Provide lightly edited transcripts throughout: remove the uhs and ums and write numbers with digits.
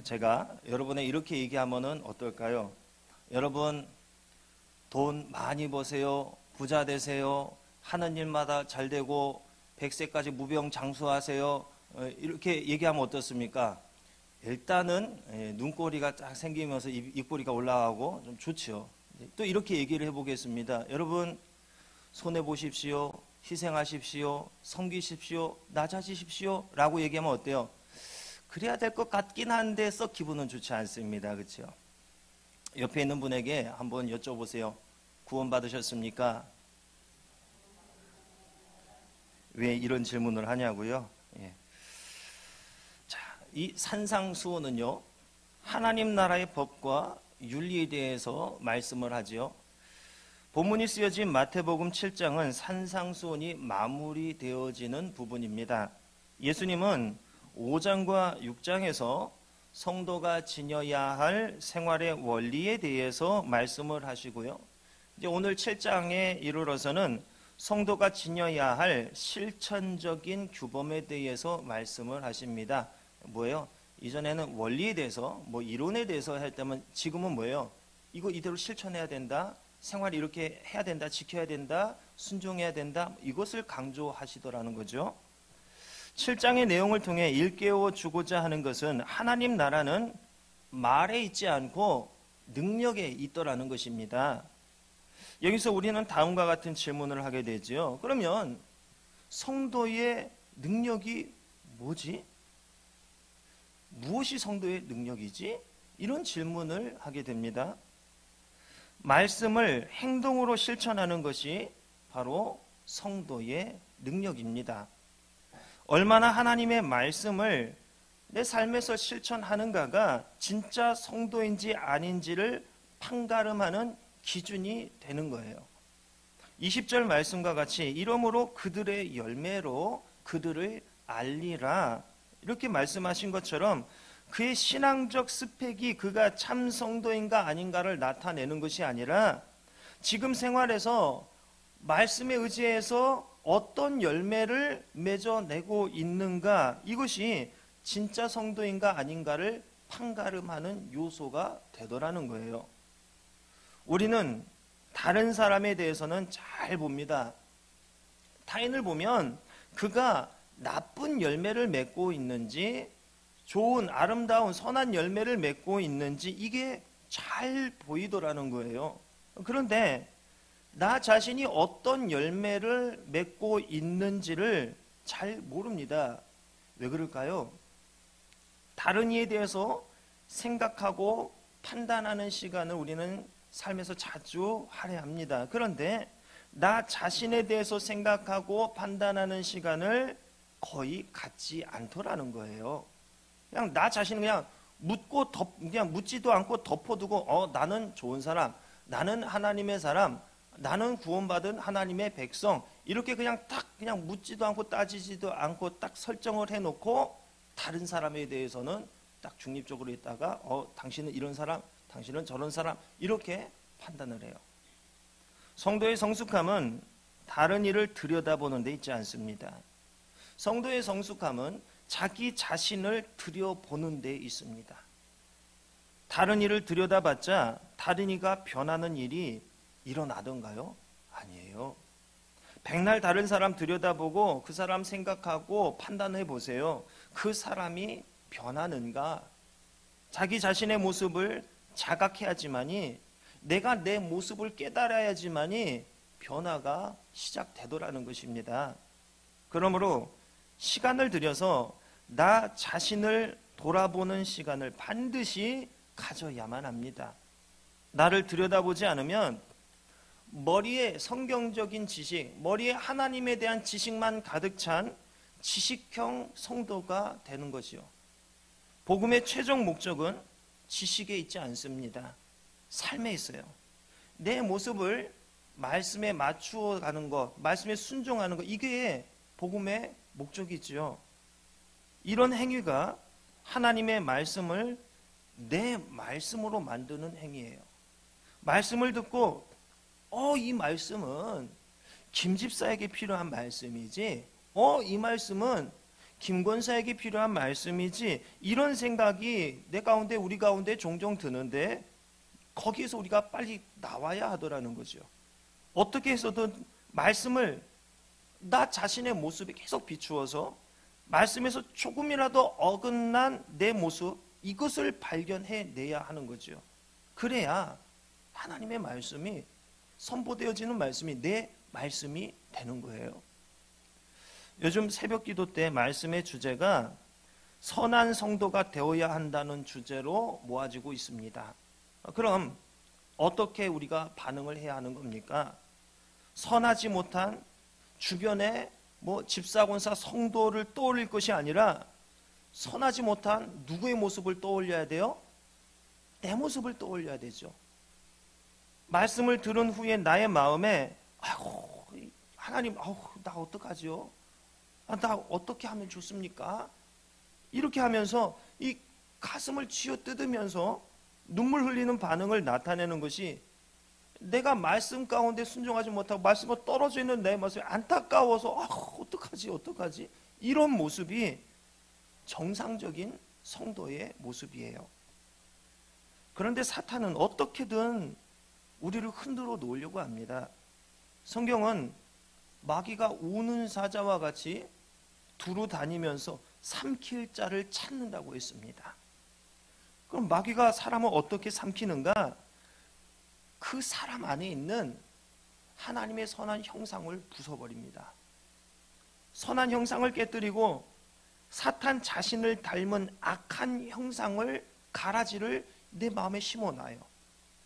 제가 여러분에 이렇게 얘기하면은 어떨까요? 여러분 돈 많이 버세요, 부자 되세요, 하는 일마다 잘 되고 100세까지 무병장수하세요. 이렇게 얘기하면 어떻습니까? 일단은 눈꼬리가 딱 생기면서 입꼬리가 올라가고 좀 좋죠. 또 이렇게 얘기를 해보겠습니다. 여러분 손해보십시오, 희생하십시오, 섬기십시오, 낮아지십시오 라고 얘기하면 어때요? 그래야 될 것 같긴 한데 썩 기분은 좋지 않습니다. 그렇죠? 옆에 있는 분에게 한번 여쭤보세요. 구원 받으셨습니까? 왜 이런 질문을 하냐고요? 예. 자, 이 산상수훈은요, 하나님 나라의 법과 윤리에 대해서 말씀을 하지요. 본문이 쓰여진 마태복음 7장은 산상수훈이 마무리되어지는 부분입니다. 예수님은 5장과 6장에서 성도가 지녀야 할 생활의 원리에 대해서 말씀을 하시고요. 이제 오늘 7장에 이르러서는 성도가 지녀야 할 실천적인 규범에 대해서 말씀을 하십니다. 뭐예요? 이전에는 원리에 대해서, 이론에 대해서 할 때면 지금은 뭐예요? 이거 이대로 실천해야 된다. 생활 이렇게 해야 된다. 지켜야 된다. 순종해야 된다. 이것을 강조하시더라는 거죠. 7장의 내용을 통해 일깨워 주고자 하는 것은 하나님 나라는 말에 있지 않고 능력에 있더라는 것입니다. 여기서 우리는 다음과 같은 질문을 하게 되죠. 그러면 성도의 능력이 뭐지? 무엇이 성도의 능력이지? 이런 질문을 하게 됩니다. 말씀을 행동으로 실천하는 것이 바로 성도의 능력입니다. 얼마나 하나님의 말씀을 내 삶에서 실천하는가가 진짜 성도인지 아닌지를 판가름하는 기준이 되는 거예요. 20절 말씀과 같이 이러므로 그들의 열매로 그들을 알리라 이렇게 말씀하신 것처럼 그의 신앙적 스펙이 그가 참 성도인가 아닌가를 나타내는 것이 아니라 지금 생활에서 말씀에 의지해서 어떤 열매를 맺어내고 있는가, 이것이 진짜 성도인가 아닌가를 판가름하는 요소가 되더라는 거예요. 우리는 다른 사람에 대해서는 잘 봅니다. 타인을 보면 그가 나쁜 열매를 맺고 있는지 좋은 아름다운 선한 열매를 맺고 있는지 이게 잘 보이더라는 거예요. 그런데 나 자신이 어떤 열매를 맺고 있는지를 잘 모릅니다. 왜 그럴까요? 다른 이에 대해서 생각하고 판단하는 시간을 우리는 삶에서 자주 할애합니다. 그런데 나 자신에 대해서 생각하고 판단하는 시간을 거의 갖지 않더라는 거예요. 그냥 나 자신은 그냥 그냥 묻지도 않고 덮어두고 나는 좋은 사람, 나는 하나님의 사람, 나는 구원받은 하나님의 백성, 이렇게 그냥 묻지도 않고 따지지도 않고 딱 설정을 해놓고 다른 사람에 대해서는 딱 중립적으로 있다가 당신은 이런 사람, 당신은 저런 사람, 이렇게 판단을 해요. 성도의 성숙함은 다른 일을 들여다보는 데 있지 않습니다. 성도의 성숙함은 자기 자신을 들여보는 데 있습니다. 다른 일을 들여다봤자 다른 이가 변하는 일이 일어나던가요? 아니에요. 백날 다른 사람 들여다보고 그 사람 생각하고 판단해 보세요. 그 사람이 변하는가? 자기 자신의 모습을 자각해야지만이, 내가 내 모습을 깨달아야지만이 변화가 시작되더라는 것입니다. 그러므로 시간을 들여서 나 자신을 돌아보는 시간을 반드시 가져야만 합니다. 나를 들여다보지 않으면 머리에 성경적인 지식, 머리에 하나님에 대한 지식만 가득 찬 지식형 성도가 되는 것이요. 복음의 최종 목적은 지식에 있지 않습니다. 삶에 있어요. 내 모습을 말씀에 맞추어 가는 것, 말씀에 순종하는 것, 이게 복음의 목적이지요. 이런 행위가 하나님의 말씀을 내 말씀으로 만드는 행위예요. 말씀을 듣고 이 말씀은 김 집사에게 필요한 말씀이지, 이 말씀은 김권사에게 필요한 말씀이지, 이런 생각이 내 가운데, 우리 가운데 종종 드는데 거기에서 우리가 빨리 나와야 하더라는 거죠. 어떻게 해서든 말씀을 나 자신의 모습에 계속 비추어서 말씀에서 조금이라도 어긋난 내 모습, 이것을 발견해내야 하는 거죠. 그래야 하나님의 말씀이 선포되어지는 말씀이 내 말씀이 되는 거예요. 요즘 새벽 기도 때 말씀의 주제가 선한 성도가 되어야 한다는 주제로 모아지고 있습니다. 그럼 어떻게 우리가 반응을 해야 하는 겁니까? 선하지 못한 주변에 집사권사 성도를 떠올릴 것이 아니라 선하지 못한 누구의 모습을 떠올려야 돼요? 내 모습을 떠올려야 되죠. 말씀을 들은 후에 나의 마음에 아이고 하나님, 나 어떡하죠? 나 어떻게 하면 좋습니까? 이렇게 하면서 이 가슴을 쥐어뜯으면서 눈물 흘리는 반응을 나타내는 것이, 내가 말씀 가운데 순종하지 못하고 말씀과 떨어져 있는 내 모습이 안타까워서 어떡하지? 이런 모습이 정상적인 성도의 모습이에요. 그런데 사탄은 어떻게든 우리를 흔들어 놓으려고 합니다. 성경은 마귀가 우는 사자와 같이 두루 다니면서 삼킬 자를 찾는다고 했습니다. 그럼 마귀가 사람을 어떻게 삼키는가? 그 사람 안에 있는 하나님의 선한 형상을 부숴버립니다. 선한 형상을 깨뜨리고 사탄 자신을 닮은 악한 형상을, 가라지를 내 마음에 심어놔요.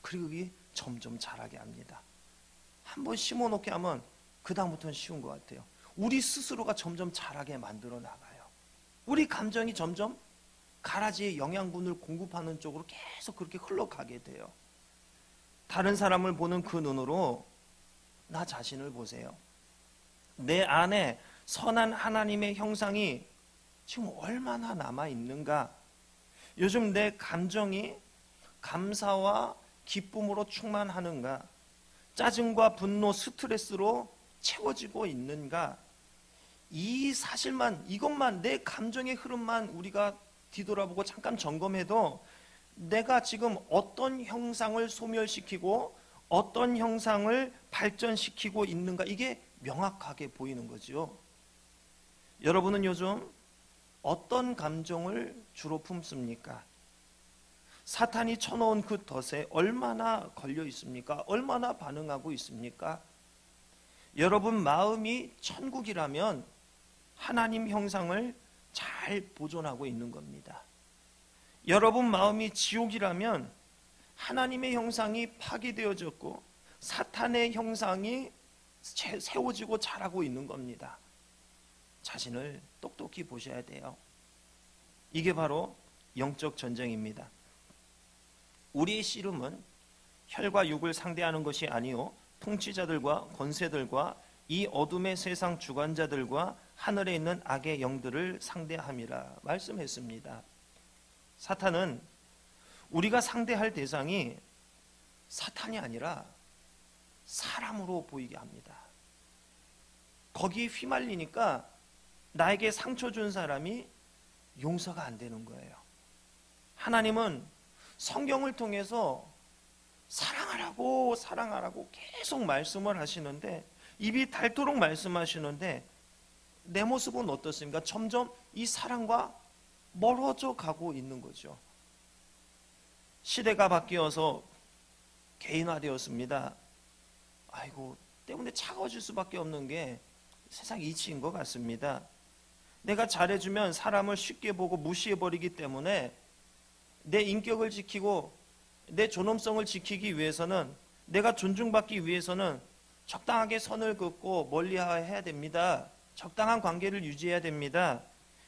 그리고 그게 점점 자라게 합니다. 한번 심어놓게 하면 그 다음부터는 쉬운 것 같아요. 우리 스스로가 점점 자라게 만들어 나가요. 우리 감정이 점점 가라지의 영양분을 공급하는 쪽으로 계속 그렇게 흘러가게 돼요. 다른 사람을 보는 그 눈으로 나 자신을 보세요. 내 안에 선한 하나님의 형상이 지금 얼마나 남아있는가? 요즘 내 감정이 감사와 기쁨으로 충만하는가? 짜증과 분노, 스트레스로 채워지고 있는가? 이 사실만, 이것만, 내 감정의 흐름만 우리가 뒤돌아보고 잠깐 점검해도 내가 지금 어떤 형상을 소멸시키고 어떤 형상을 발전시키고 있는가, 이게 명확하게 보이는 거죠. 여러분은 요즘 어떤 감정을 주로 품습니까? 사탄이 쳐놓은 그 덫에 얼마나 걸려 있습니까? 얼마나 반응하고 있습니까? 여러분 마음이 천국이라면 하나님 형상을 잘 보존하고 있는 겁니다. 여러분 마음이 지옥이라면 하나님의 형상이 파괴되어졌고 사탄의 형상이 세워지고 자라고 있는 겁니다. 자신을 똑똑히 보셔야 돼요. 이게 바로 영적 전쟁입니다. 우리의 씨름은 혈과 육을 상대하는 것이 아니요 통치자들과 권세들과 이 어둠의 세상 주관자들과 하늘에 있는 악의 영들을 상대함이라 말씀했습니다. 사탄은 우리가 상대할 대상이 사탄이 아니라 사람으로 보이게 합니다. 거기에 휘말리니까 나에게 상처 준 사람이 용서가 안 되는 거예요. 하나님은 성경을 통해서 사랑하라고 계속 말씀을 하시는데, 입이 닳도록 말씀하시는데 내 모습은 어떻습니까? 점점 이 사랑과 멀어져 가고 있는 거죠. 시대가 바뀌어서 개인화되었습니다. 아이고, 때문에 차가워질 수밖에 없는 게 세상 이치인 것 같습니다. 내가 잘해주면 사람을 쉽게 보고 무시해버리기 때문에 내 인격을 지키고 내 존엄성을 지키기 위해서는, 내가 존중받기 위해서는 적당하게 선을 긋고 멀리해야 됩니다. 적당한 관계를 유지해야 됩니다.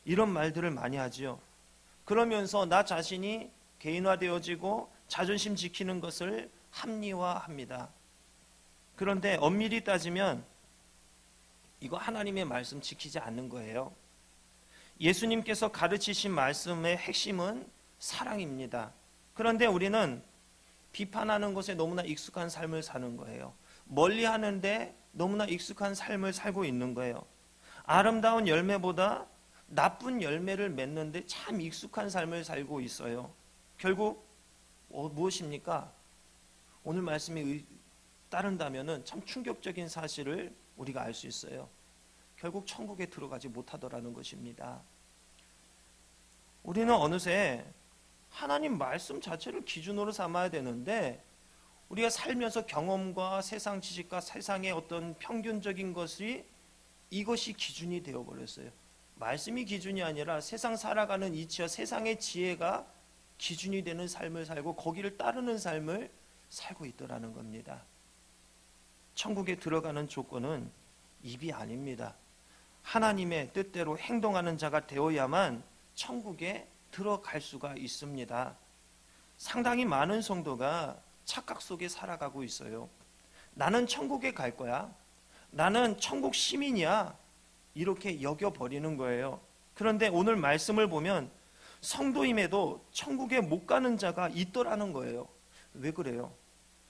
이런 말들을 많이 하지요. 그러면서 나 자신이 개인화되어지고 자존심 지키는 것을 합리화합니다. 그런데 엄밀히 따지면 이거 하나님의 말씀 지키지 않는 거예요. 예수님께서 가르치신 말씀의 핵심은 사랑입니다. 그런데 우리는 비판하는 것에 너무나 익숙한 삶을 사는 거예요. 멀리 하는데 너무나 익숙한 삶을 살고 있는 거예요. 아름다운 열매보다 나쁜 열매를 맺는데 참 익숙한 삶을 살고 있어요. 결국 무엇입니까? 오늘 말씀에 따른다면 참 충격적인 사실을 우리가 알 수 있어요. 결국 천국에 들어가지 못하더라는 것입니다. 우리는 어느새 하나님 말씀 자체를 기준으로 삼아야 되는데 우리가 살면서 경험과 세상 지식과 세상의 어떤 평균적인 것이 이것이 기준이 되어버렸어요. 말씀이 기준이 아니라 세상 살아가는 이치와 세상의 지혜가 기준이 되는 삶을 살고 거기를 따르는 삶을 살고 있더라는 겁니다. 천국에 들어가는 조건은 입이 아닙니다. 하나님의 뜻대로 행동하는 자가 되어야만 천국에 들어갈 수가 있습니다. 상당히 많은 성도가 착각 속에 살아가고 있어요. 나는 천국에 갈 거야. 나는 천국 시민이야. 이렇게 여겨버리는 거예요. 그런데 오늘 말씀을 보면 성도임에도 천국에 못 가는 자가 있더라는 거예요. 왜 그래요?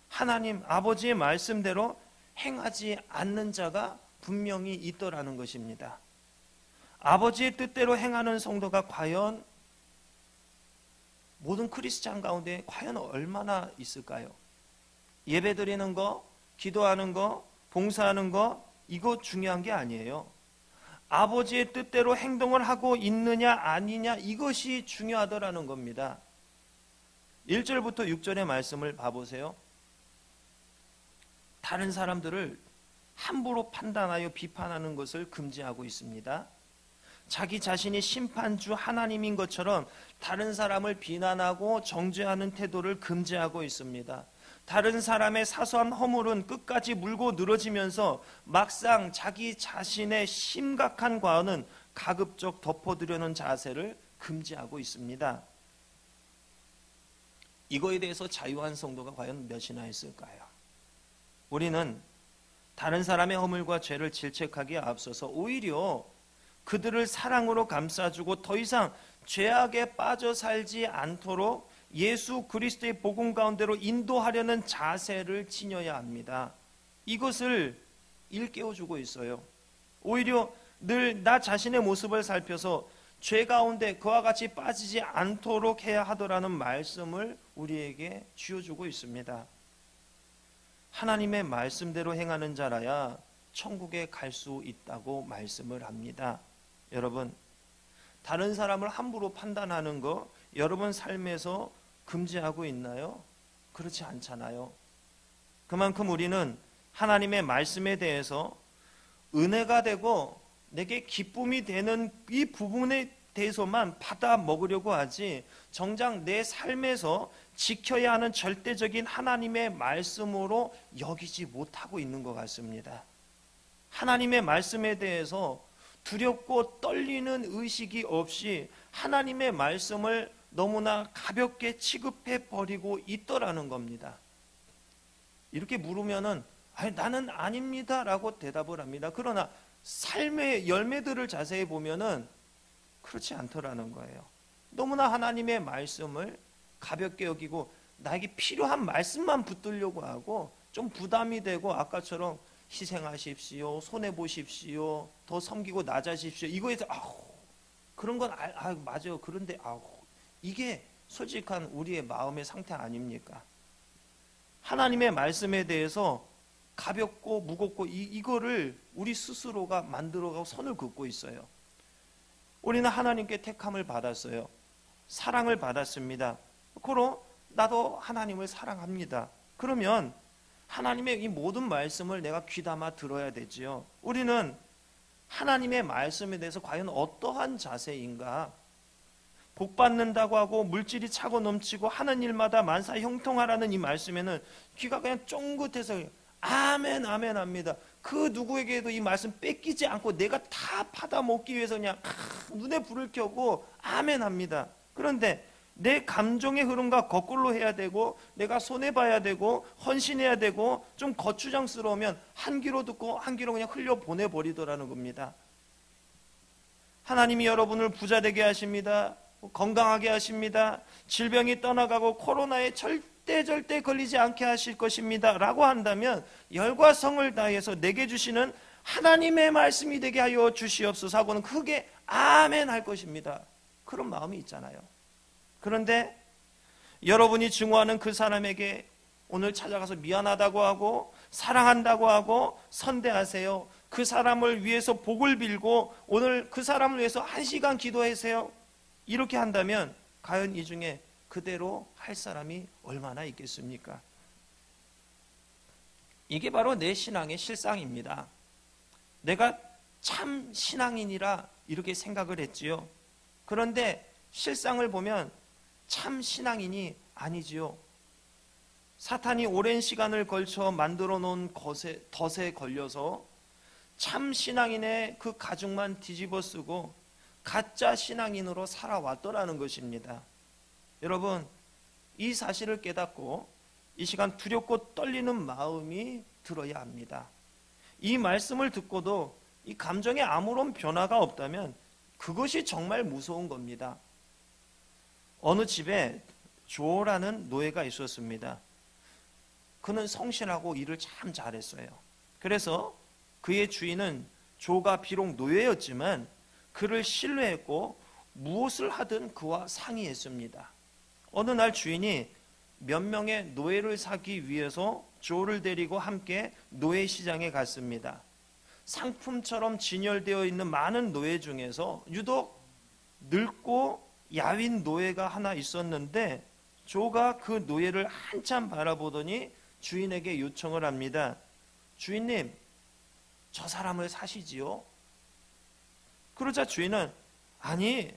하나님 아버지의 말씀대로 행하지 않는 자가 분명히 있더라는 것입니다. 아버지의 뜻대로 행하는 성도가 과연 모든 크리스찬 가운데 과연 얼마나 있을까요? 예배 드리는 거, 기도하는 거, 봉사하는 거 이거 중요한 게 아니에요. 아버지의 뜻대로 행동을 하고 있느냐 아니냐 이것이 중요하더라는 겁니다. 1절부터 6절의 말씀을 봐보세요. 다른 사람들을 함부로 판단하여 비판하는 것을 금지하고 있습니다. 자기 자신이 심판주 하나님인 것처럼 다른 사람을 비난하고 정죄하는 태도를 금지하고 있습니다. 다른 사람의 사소한 허물은 끝까지 물고 늘어지면서 막상 자기 자신의 심각한 과언은 가급적 덮어두려는 자세를 금지하고 있습니다. 이거에 대해서 자유한 성도가 과연 몇이나 있을까요? 우리는 다른 사람의 허물과 죄를 질책하기에 앞서서 오히려 그들을 사랑으로 감싸주고 더 이상 죄악에 빠져 살지 않도록 예수 그리스도의 복음 가운데로 인도하려는 자세를 지녀야 합니다. 이것을 일깨워주고 있어요. 오히려 늘 나 자신의 모습을 살펴서 죄 가운데 그와 같이 빠지지 않도록 해야 하더라는 말씀을 우리에게 쥐어주고 있습니다. 하나님의 말씀대로 행하는 자라야 천국에 갈 수 있다고 말씀을 합니다. 여러분, 다른 사람을 함부로 판단하는 거 여러분 삶에서 금지하고 있나요? 그렇지 않잖아요. 그만큼 우리는 하나님의 말씀에 대해서 은혜가 되고 내게 기쁨이 되는 이 부분에 대해서만 받아 먹으려고 하지 정작 내 삶에서 지켜야 하는 절대적인 하나님의 말씀으로 여기지 못하고 있는 것 같습니다. 하나님의 말씀에 대해서 두렵고 떨리는 의식이 없이 하나님의 말씀을 너무나 가볍게 취급해 버리고 있더라는 겁니다. 이렇게 물으면은 나는 아닙니다 라고 대답을 합니다. 그러나 삶의 열매들을 자세히 보면은 그렇지 않더라는 거예요. 너무나 하나님의 말씀을 가볍게 여기고 나에게 필요한 말씀만 붙들려고 하고 좀 부담이 되고 아까처럼 희생하십시오, 손해보십시오, 더 섬기고 낮아지십시오 이거에서 그런 건 맞아요. 그런데 이게 솔직한 우리의 마음의 상태 아닙니까? 하나님의 말씀에 대해서 가볍고 무겁고 이거를 우리 스스로가 만들어가고 선을 긋고 있어요. 우리는 하나님께 택함을 받았어요. 사랑을 받았습니다. 그럼 나도 하나님을 사랑합니다. 그러면 하나님의 이 모든 말씀을 내가 귀담아 들어야 되지요. 우리는 하나님의 말씀에 대해서 과연 어떠한 자세인가? 복 받는다고 하고 물질이 차고 넘치고 하는 일마다 만사 형통하라는 이 말씀에는 귀가 그냥 쫑긋해서 아멘 아멘 합니다. 그 누구에게도 이 말씀 뺏기지 않고 내가 다 받아먹기 위해서 그냥 눈에 불을 켜고 아멘 합니다. 그런데 내 감정의 흐름과 거꾸로 해야 되고 내가 손해봐야 되고 헌신해야 되고 좀 거추장스러우면 한 귀로 듣고 한 귀로 그냥 흘려보내버리더라는 겁니다. 하나님이 여러분을 부자 되게 하십니다. 건강하게 하십니다. 질병이 떠나가고 코로나에 절대 걸리지 않게 하실 것입니다 라고 한다면 열과 성을 다해서 내게 주시는 하나님의 말씀이 되게 하여 주시옵소서 하고는 크게 아멘 할 것입니다. 그런 마음이 있잖아요. 그런데 여러분이 증오하는 그 사람에게 오늘 찾아가서 미안하다고 하고 사랑한다고 하고 선대하세요. 그 사람을 위해서 복을 빌고 오늘 그 사람을 위해서 1시간 기도하세요. 이렇게 한다면 과연 이 중에 그대로 할 사람이 얼마나 있겠습니까? 이게 바로 내 신앙의 실상입니다. 내가 참 신앙인이라 이렇게 생각을 했지요. 그런데 실상을 보면 참 신앙인이 아니지요. 사탄이 오랜 시간을 걸쳐 만들어 놓은 덫에 걸려서 참 신앙인의 그 가죽만 뒤집어 쓰고 가짜 신앙인으로 살아왔더라는 것입니다. 여러분, 이 사실을 깨닫고 이 시간 두렵고 떨리는 마음이 들어야 합니다. 이 말씀을 듣고도 이 감정에 아무런 변화가 없다면 그것이 정말 무서운 겁니다. 어느 집에 조라는 노예가 있었습니다. 그는 성실하고 일을 참 잘했어요. 그래서 그의 주인은 조가 비록 노예였지만 그를 신뢰했고 무엇을 하든 그와 상의했습니다. 어느 날 주인이 몇 명의 노예를 사기 위해서 조를 데리고 함께 노예 시장에 갔습니다. 상품처럼 진열되어 있는 많은 노예 중에서 유독 늙고 야윈 노예가 하나 있었는데 조가 그 노예를 한참 바라보더니 주인에게 요청을 합니다. 주인님, 저 사람을 사시지요? 그러자 주인은 아니,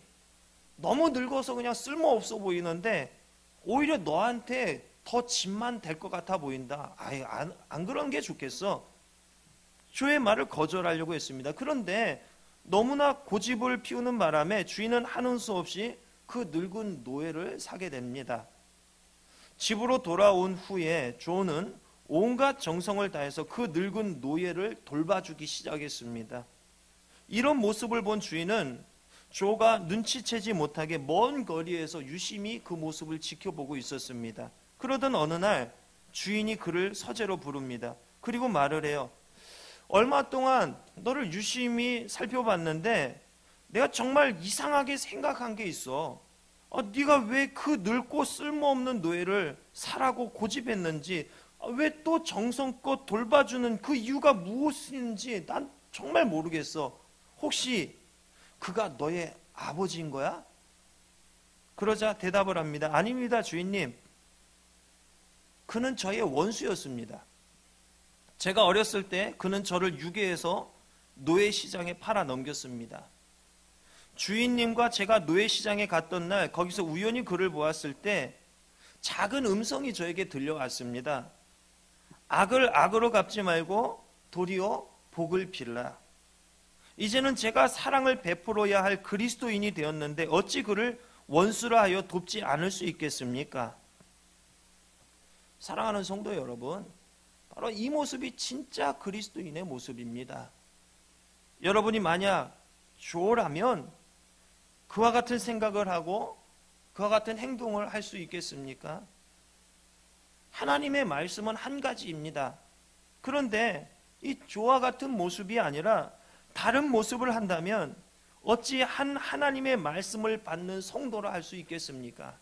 너무 늙어서 그냥 쓸모없어 보이는데 오히려 너한테 더 짐만 될 것 같아 보인다. 아이, 안 그런 게 좋겠어. 조의 말을 거절하려고 했습니다. 그런데 너무나 고집을 피우는 바람에 주인은 하는 수 없이 그 늙은 노예를 사게 됩니다. 집으로 돌아온 후에 조는 온갖 정성을 다해서 그 늙은 노예를 돌봐주기 시작했습니다. 이런 모습을 본 주인은 조가 눈치채지 못하게 먼 거리에서 유심히 그 모습을 지켜보고 있었습니다. 그러던 어느 날 주인이 그를 서재로 부릅니다. 그리고 말을 해요. 얼마 동안 너를 유심히 살펴봤는데 내가 정말 이상하게 생각한 게 있어. 네가 왜 그 늙고 쓸모없는 노예를 사라고 고집했는지, 왜 또 정성껏 돌봐주는 그 이유가 무엇인지 난 정말 모르겠어. 혹시 그가 너의 아버지인 거야? 그러자 대답을 합니다. 아닙니다, 주인님. 그는 저의 원수였습니다. 제가 어렸을 때 그는 저를 유괴해서 노예 시장에 팔아 넘겼습니다. 주인님과 제가 노예 시장에 갔던 날 거기서 우연히 그를 보았을 때 작은 음성이 저에게 들려왔습니다. 악을 악으로 갚지 말고 도리어 복을 빌라. 이제는 제가 사랑을 베풀어야 할 그리스도인이 되었는데 어찌 그를 원수라 하여 돕지 않을 수 있겠습니까? 사랑하는 성도 여러분, 바로 이 모습이 진짜 그리스도인의 모습입니다. 여러분이 만약 조라면 그와 같은 생각을 하고 그와 같은 행동을 할 수 있겠습니까? 하나님의 말씀은 한 가지입니다. 그런데 이 조와 같은 모습이 아니라 다른 모습을 한다면 어찌 하나님의 말씀을 받는 성도라 할 수 있겠습니까?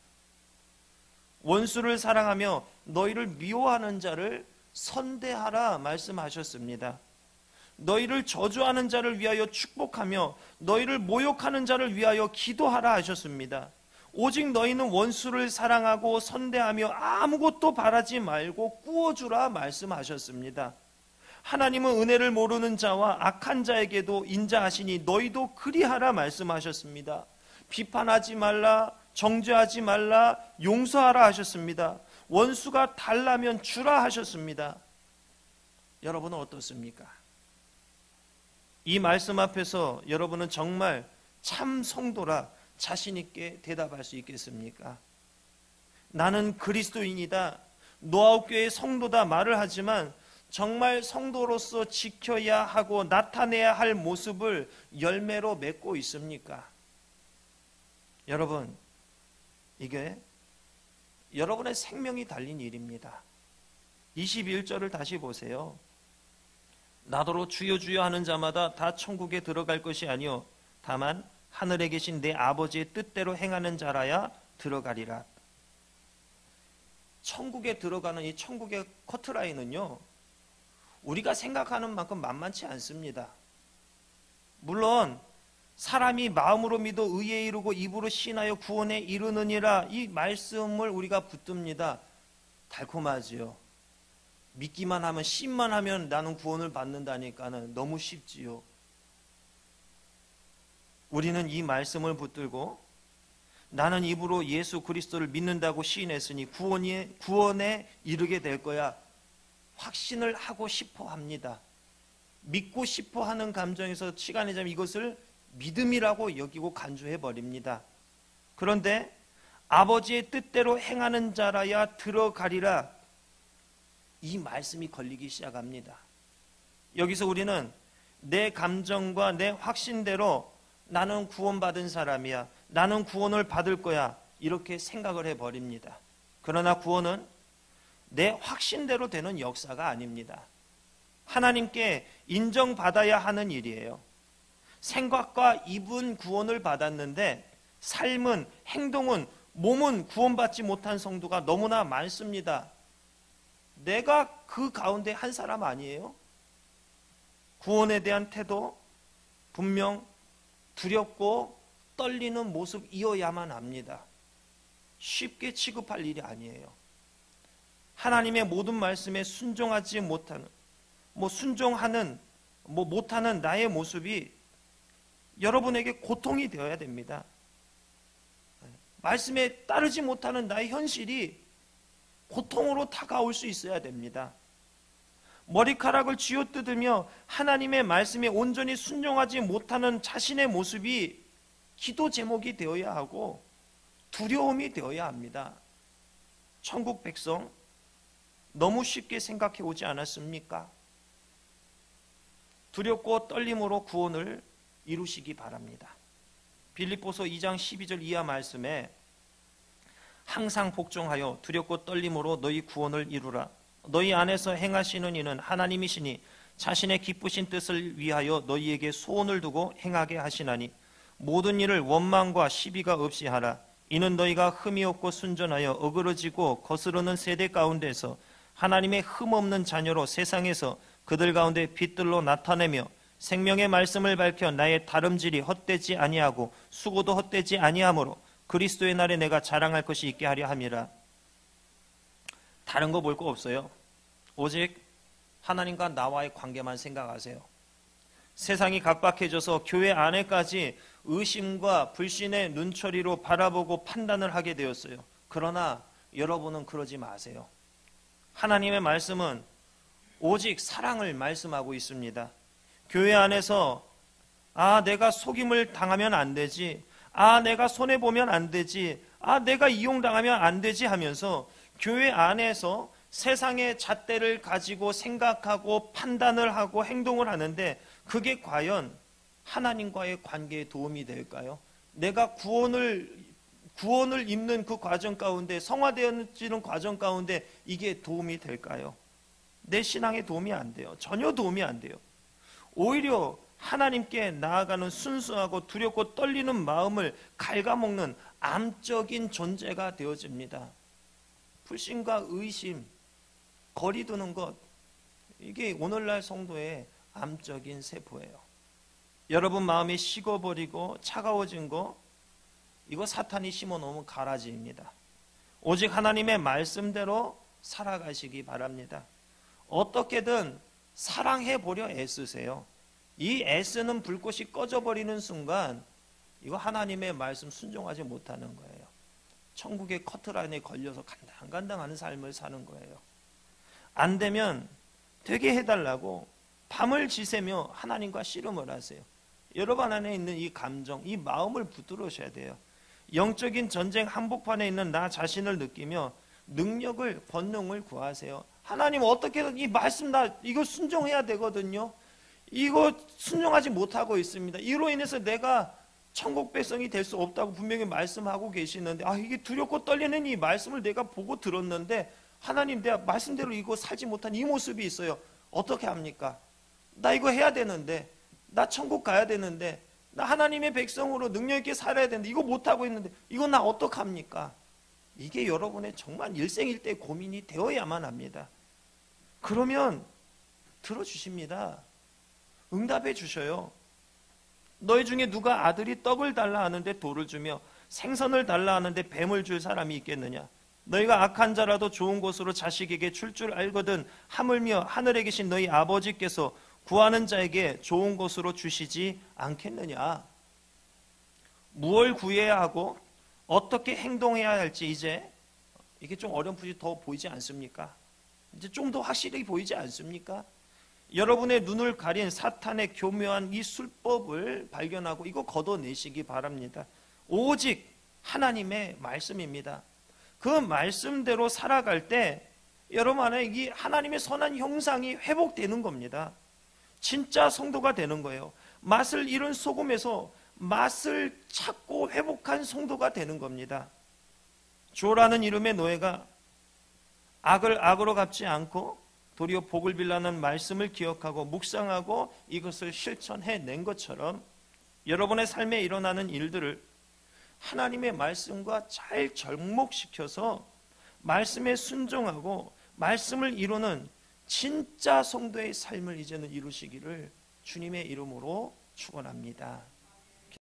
원수를 사랑하며 너희를 미워하는 자를 선대하라 말씀하셨습니다. 너희를 저주하는 자를 위하여 축복하며 너희를 모욕하는 자를 위하여 기도하라 하셨습니다. 오직 너희는 원수를 사랑하고 선대하며 아무것도 바라지 말고 꾸어주라 말씀하셨습니다. 하나님은 은혜를 모르는 자와 악한 자에게도 인자하시니 너희도 그리하라 말씀하셨습니다. 비판하지 말라, 정죄하지 말라, 용서하라 하셨습니다. 원수가 달라면 주라 하셨습니다. 여러분은 어떻습니까? 이 말씀 앞에서 여러분은 정말 참 성도라 자신 있게 대답할 수 있겠습니까? 나는 그리스도인이다, 노아웃교회의 성도다 말을 하지만 정말 성도로서 지켜야 하고 나타내야 할 모습을 열매로 맺고 있습니까? 여러분, 이게 여러분의 생명이 달린 일입니다. 21절을 다시 보세요. 나더러 주여 주여 하는 자마다 다 천국에 들어갈 것이 아니요 다만 하늘에 계신 내 아버지의 뜻대로 행하는 자라야 들어가리라. 천국에 들어가는 이 천국의 커트라인은요, 우리가 생각하는 만큼 만만치 않습니다. 물론 사람이 마음으로 믿어 의에 이르고 입으로 신하여 구원에 이르느니라, 이 말씀을 우리가 붙듭니다. 달콤하지요. 믿기만 하면, 신만 하면 나는 구원을 받는다니까는 너무 쉽지요. 우리는 이 말씀을 붙들고 나는 입으로 예수 그리스도를 믿는다고 시인했으니 구원에 이르게 될 거야, 확신을 하고 싶어 합니다. 믿고 싶어 하는 감정에서 시간이 지나면 이것을 믿음이라고 여기고 간주해 버립니다. 그런데 아버지의 뜻대로 행하는 자라야 들어가리라, 이 말씀이 걸리기 시작합니다. 여기서 우리는 내 감정과 내 확신대로 나는 구원받은 사람이야, 나는 구원을 받을 거야, 이렇게 생각을 해버립니다. 그러나 구원은 내 확신대로 되는 역사가 아닙니다. 하나님께 인정받아야 하는 일이에요. 생각과 입은 구원을 받았는데 삶은, 행동은, 몸은 구원받지 못한 성도가 너무나 많습니다. 내가 그 가운데 한 사람 아니에요? 구원에 대한 태도, 분명 두렵고 떨리는 모습이어야만 합니다. 쉽게 취급할 일이 아니에요. 하나님의 모든 말씀에 순종하지 못하는, 못하는 나의 모습이 여러분에게 고통이 되어야 됩니다. 말씀에 따르지 못하는 나의 현실이 고통으로 다가올 수 있어야 됩니다. 머리카락을 쥐어뜯으며 하나님의 말씀에 온전히 순종하지 못하는 자신의 모습이 기도 제목이 되어야 하고 두려움이 되어야 합니다. 천국 백성 너무 쉽게 생각해 오지 않았습니까? 두렵고 떨림으로 구원을 이루시기 바랍니다. 빌립보서 2장 12절 이하 말씀에 항상 복종하여 두렵고 떨림으로 너희 구원을 이루라. 너희 안에서 행하시는 이는 하나님이시니 자신의 기쁘신 뜻을 위하여 너희에게 소원을 두고 행하게 하시나니 모든 일을 원망과 시비가 없이 하라. 이는 너희가 흠이 없고 순전하여 어그러지고 거스르는 세대 가운데서 하나님의 흠없는 자녀로 세상에서 그들 가운데 빛들로 나타내며 생명의 말씀을 밝혀 나의 다름질이 헛되지 아니하고 수고도 헛되지 아니하므로 그리스도의 날에 내가 자랑할 것이 있게 하려 함이라. 다른 거 볼 거 없어요. 오직 하나님과 나와의 관계만 생각하세요. 세상이 각박해져서 교회 안에까지 의심과 불신의 눈초리로 바라보고 판단을 하게 되었어요. 그러나 여러분은 그러지 마세요. 하나님의 말씀은 오직 사랑을 말씀하고 있습니다. 교회 안에서 내가 속임을 당하면 안 되지, 내가 손해보면 안 되지, 내가 이용당하면 안 되지 하면서 교회 안에서 세상의 잣대를 가지고 생각하고 판단을 하고 행동을 하는데 그게 과연 하나님과의 관계에 도움이 될까요? 내가 구원을 입는 그 과정 가운데, 성화되어지는 과정 가운데 이게 도움이 될까요? 내 신앙에 도움이 안 돼요. 전혀 도움이 안 돼요. 오히려 하나님께 나아가는 순수하고 두렵고 떨리는 마음을 갉아먹는 암적인 존재가 되어집니다. 불신과 의심, 거리두는 것, 이게 오늘날 성도의 암적인 세포예요. 여러분 마음이 식어버리고 차가워진 거, 이거 사탄이 심어놓으면 가라지입니다. 오직 하나님의 말씀대로 살아가시기 바랍니다. 어떻게든 사랑해보려 애쓰세요. 이 애쓰는 불꽃이 꺼져버리는 순간 이거 하나님의 말씀 순종하지 못하는 거예요. 천국의 커트라인에 걸려서 간당간당하는 삶을 사는 거예요. 안 되면 되게 해달라고 밤을 지새며 하나님과 씨름을 하세요. 여러분 안에 있는 이 감정, 이 마음을 붙들으셔야 돼요. 영적인 전쟁 한복판에 있는 나 자신을 느끼며 능력을, 권능을 구하세요. 하나님 어떻게든 이 말씀 이거 순종해야 되거든요. 이거 순종하지 못하고 있습니다. 이로 인해서 내가 천국 백성이 될 수 없다고 분명히 말씀하고 계시는데 이게 두렵고 떨리는 이 말씀을 내가 보고 들었는데 하나님 내가 말씀대로 이거 살지 못한 이 모습이 있어요. 어떻게 합니까? 나 이거 해야 되는데, 나 천국 가야 되는데, 나 하나님의 백성으로 능력 있게 살아야 되는데 이거 못하고 있는데 이거 나 어떡합니까? 이게 여러분의 정말 일생일대 고민이 되어야만 합니다. 그러면 들어주십니다. 응답해 주셔요. 너희 중에 누가 아들이 떡을 달라 하는데 돌을 주며 생선을 달라 하는데 뱀을 줄 사람이 있겠느냐? 너희가 악한 자라도 좋은 곳으로 자식에게 줄 줄 알거든 하물며 하늘에 계신 너희 아버지께서 구하는 자에게 좋은 곳으로 주시지 않겠느냐? 무엇을 구해야 하고 어떻게 행동해야 할지 이제 이게 좀 어렴풋이 더 보이지 않습니까? 이제 좀 더 확실히 보이지 않습니까? 여러분의 눈을 가린 사탄의 교묘한 이 술법을 발견하고 이거 걷어내시기 바랍니다. 오직 하나님의 말씀입니다. 그 말씀대로 살아갈 때 여러분 안에 이 하나님의 선한 형상이 회복되는 겁니다. 진짜 성도가 되는 거예요. 맛을 잃은 소금에서 맛을 찾고 회복한 성도가 되는 겁니다. 주라는 이름의 노예가 악을 악으로 갚지 않고 도리어 복을 빌라는 말씀을 기억하고 묵상하고 이것을 실천해낸 것처럼 여러분의 삶에 일어나는 일들을 하나님의 말씀과 잘 접목시켜서 말씀에 순종하고 말씀을 이루는 진짜 성도의 삶을 이제는 이루시기를 주님의 이름으로 축원합니다.